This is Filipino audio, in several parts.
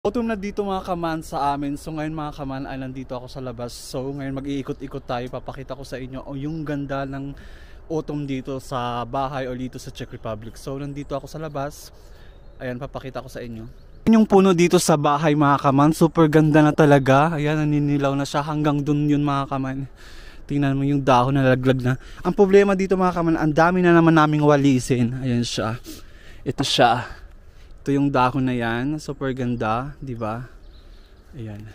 Autumn na dito mga kaman sa amin. So ngayon mga kaman ay nandito ako sa labas. So ngayon mag-iikot-ikot tayo. Papakita ko sa inyo yung ganda ng autumn dito sa bahay o dito sa Czech Republic. So nandito ako sa labas. Ayan, papakita ko sa inyo. Yung puno dito sa bahay mga kaman, super ganda na talaga. Ayan, naninilaw na siya hanggang dun yun mga kaman. Tingnan mo yung dahon na nalaglag na. Ang problema dito mga kaman, ang dami na naman naming walisin. Ayan siya. Ito siya. Ito yung dahon na yan, super ganda, di ba? Ayan.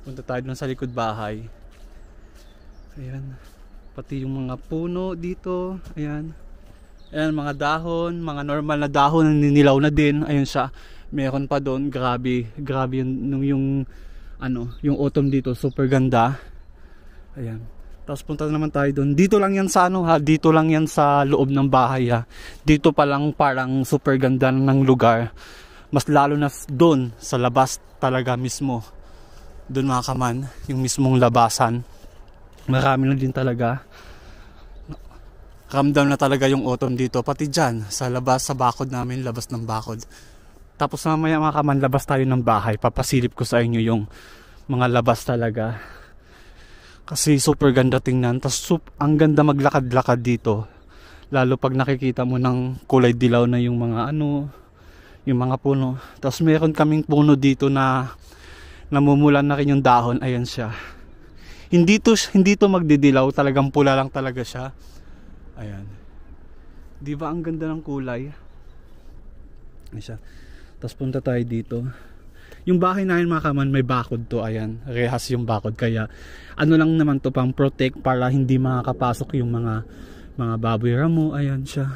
Punta tayo dun sa likod bahay. Ayan. Pati yung mga puno dito, ayan. Ayan, mga dahon, mga normal na dahon, naninilaw na din. Ayan siya. Meron pa doon, grabe. Grabe yung autumn dito, super ganda. Ayan. Tapos punta naman tayo doon. Dito lang yan sa dito lang yan sa loob ng bahay ha. Dito pa lang parang super ganda ng lugar. Mas lalo na doon sa labas talaga mismo. Doon mga kaman, yung mismong labasan. Marami na din talaga. Ramdam na talaga yung autumn dito. Pati dyan, sa labas, sa bakod namin, labas ng bakod. Tapos mamaya mga kaman, labas tayo ng bahay. Papasilip ko sa inyo yung mga labas talaga. Kasi super ganda tingnan. Tapos ang ganda maglakad-lakad dito. Lalo pag nakikita mo ng kulay dilaw na yung mga yung mga puno. Tapos meron kaming puno dito na namumulan na rin yung dahon. Ayan siya. Hindi to magdidilaw, talagang pula lang talaga siya. Ayan. 'Di ba ang ganda ng kulay? Ayan siya. Tapos punta tayo dito. Yung bahay namin mga kaman, may bakod to. Ayan, rehas yung bakod. Kaya lang naman to, pang protect para hindi makakapasok yung mga baboy ramo. Ayan siya.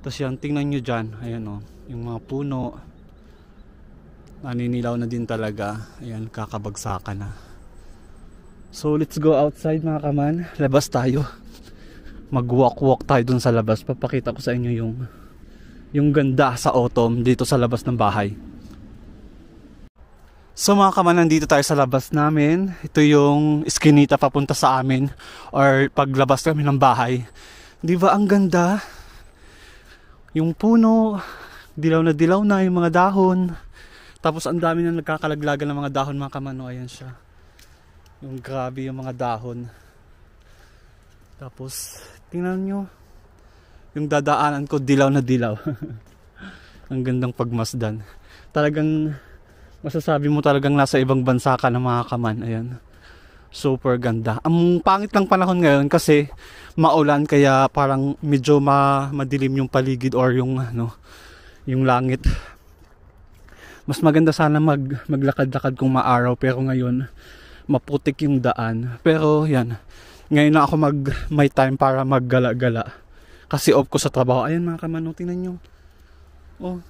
Tapos yan, tingnan nyo dyan. Ayan o, yung mga puno. Naninilaw na din talaga. Ayan, kakabagsakan na. So let's go outside mga kaman. Labas tayo. Mag-walk tayo dun sa labas. Papakita ko sa inyo yung ganda sa autumn dito sa labas ng bahay. So mga kaman, nandito tayo sa labas namin. Ito yung eskinita papunta sa amin or paglabas kami ng bahay. Di ba ang ganda? Yung puno, dilaw na yung mga dahon. Tapos ang dami na nagkakalaglagan ng mga dahon mga kaman. O, ayan siya. Yung grabe yung mga dahon. Tapos tingnan nyo. Yung dadaanan ko, dilaw na dilaw. Ang gandang pagmasdan. Talagang masasabi mo talagang nasa ibang bansa ka na mga kaman. Ayan. Super ganda. Ang pangit ng panahon ngayon kasi maulan, kaya parang medyo madilim yung paligid or yung langit. Mas maganda sana maglakad-lakad kung maaraw, pero ngayon maputik yung daan. Pero yan. Ngayon na ako may time para maggala-gala. Kasi off ko sa trabaho. Ayan mga kaman, tingnan nyo. Oh.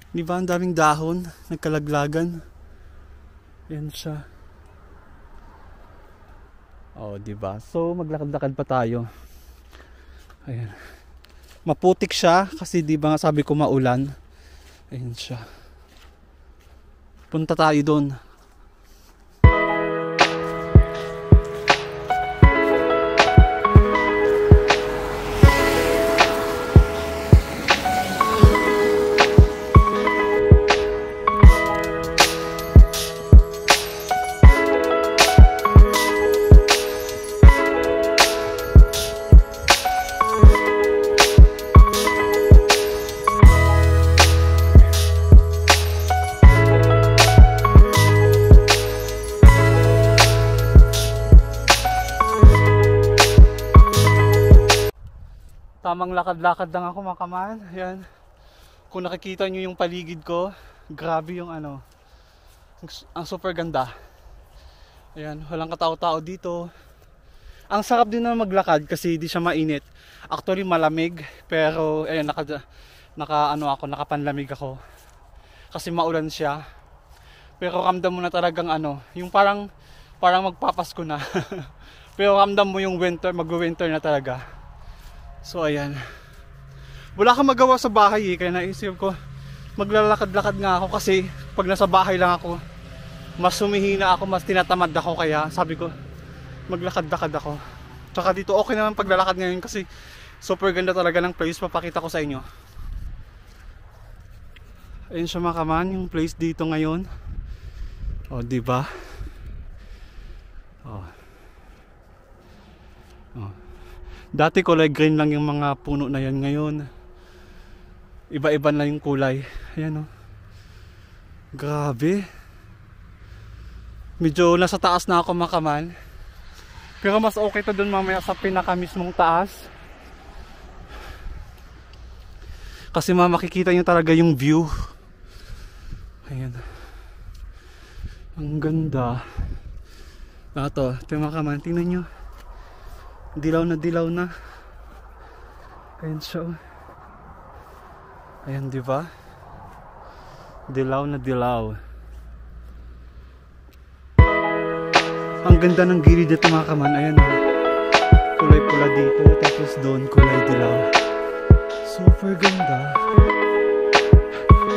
Di ba ang daming dahon, nagkalaglagan. Yan siya. Oh, di ba? So maglakad-lakad pa tayo. Ayan. Maputik siya kasi di ba nga sabi ko maulan. Ayan siya. Punta tayo doon. Tamang lakad-lakad lang ako mga kaman. Ayan. Kung nakikita nyo yung paligid ko, grabe yung ang super ganda. Ayan, walang katao-tao dito. Ang sarap din na maglakad kasi di siya mainit. Actually malamig, pero ayan, nakapanlamig ako. Kasi maulan siya. Pero ramdam mo na talagang yung parang magpapasko na. Pero ramdam mo yung winter, mag-winter na talaga. So ayan. Wala kang magawa sa bahay kaya naisip ko maglalakad-lakad nga ako kasi pag nasa bahay lang ako mas humihina ako, mas tinatamad ako, kaya sabi ko maglakad-lakad ako. Tsaka dito okay naman paglalakad ngayon kasi super ganda talaga ng place. Papakita ko sa inyo. Ayun siya mga kaman, yung place dito ngayon. O, diba? O. O. Dati kulay green lang yung mga puno na yan. Ngayon iba-iba na yung kulay. Ayan o. Grabe. Medyo nasa taas na ako mga kaman. Pero mas okay to dun mamaya sa pinaka mismong taas. Kasi makikita nyo talaga yung view. Ayan. Ang ganda. Ito mga kaman, tingnan nyo. Dilaw na. Ayan siya. Ayan, diba? Dilaw na dilaw. Ang ganda ng gilid dito mga kaman. Ayan o. Kulay pula dito. Tapos doon kulay dilaw. Super ganda.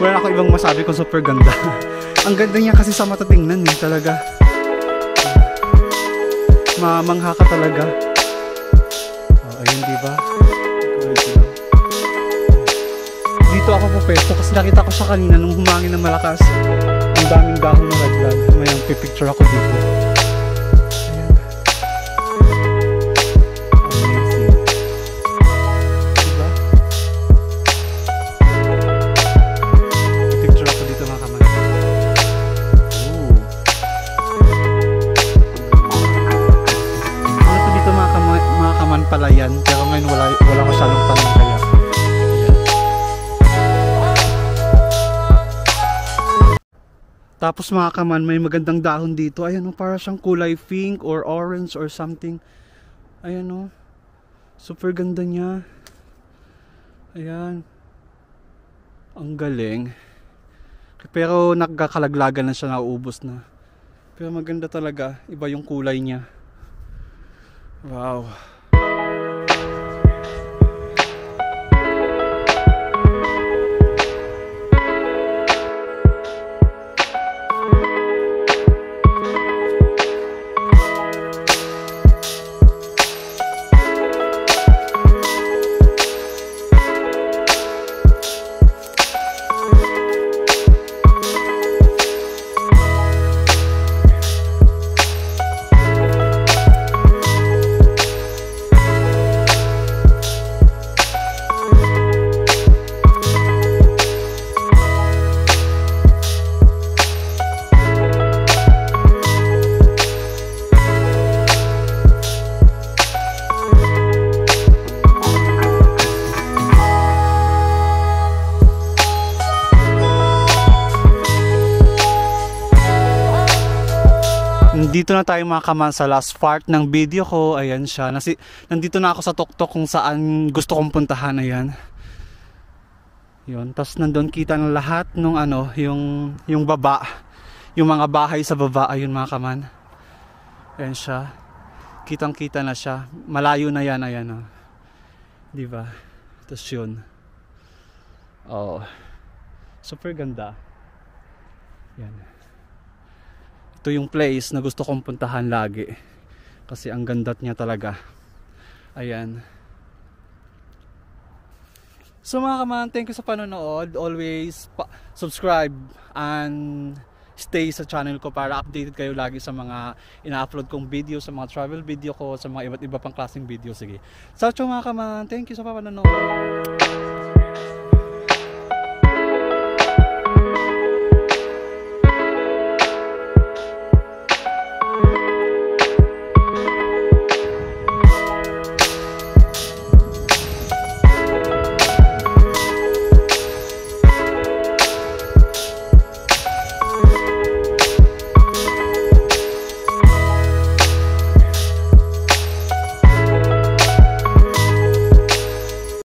Wala ako ibang masabi kung super ganda. Ang ganda niya kasi sa mata tingnan eh. Talaga. Mamangha ka talaga. Oh, ayun diba? Kulay dilaw. Dito ako pupesto kasi nakita ko siya kanina nung humangin ng malakas. Ang daming dahon na laglag. May pipicture ako dito. Palayan, pero ngayon wala masyadong tanong kaya. Tapos mga kaman, may magandang dahon dito. Ayan o, para siyang kulay pink or orange or something. Ayan o, super ganda niya. Ayan, ang galing. Pero nagkakalaglagan na siya, nauubos na. Pero maganda talaga, iba yung kulay niya. Wow. Dito na tayo mga kaman sa last part ng video ko. Ayan siya. Nandito na ako sa tuktok kung saan gusto kong puntahan. Ayan. Yun. Tapos nandun kita ng lahat nung yung baba. Yung mga bahay sa baba. Ayun mga kaman. Ayan siya. Kitang kita na siya. Malayo na yan. Ayan o. Diba? Tapos yun. Oh. Super ganda. Yan. Ito yung place na gusto kong puntahan lagi. Kasi ang ganda niya talaga. Ayan. So mga kaman, thank you sa panonood. Always subscribe and stay sa channel ko para updated kayo lagi sa mga ina-upload kong video, sa mga travel video ko, sa mga iba't iba pang klaseng video. Sige. So mga kaman, thank you sa panonood.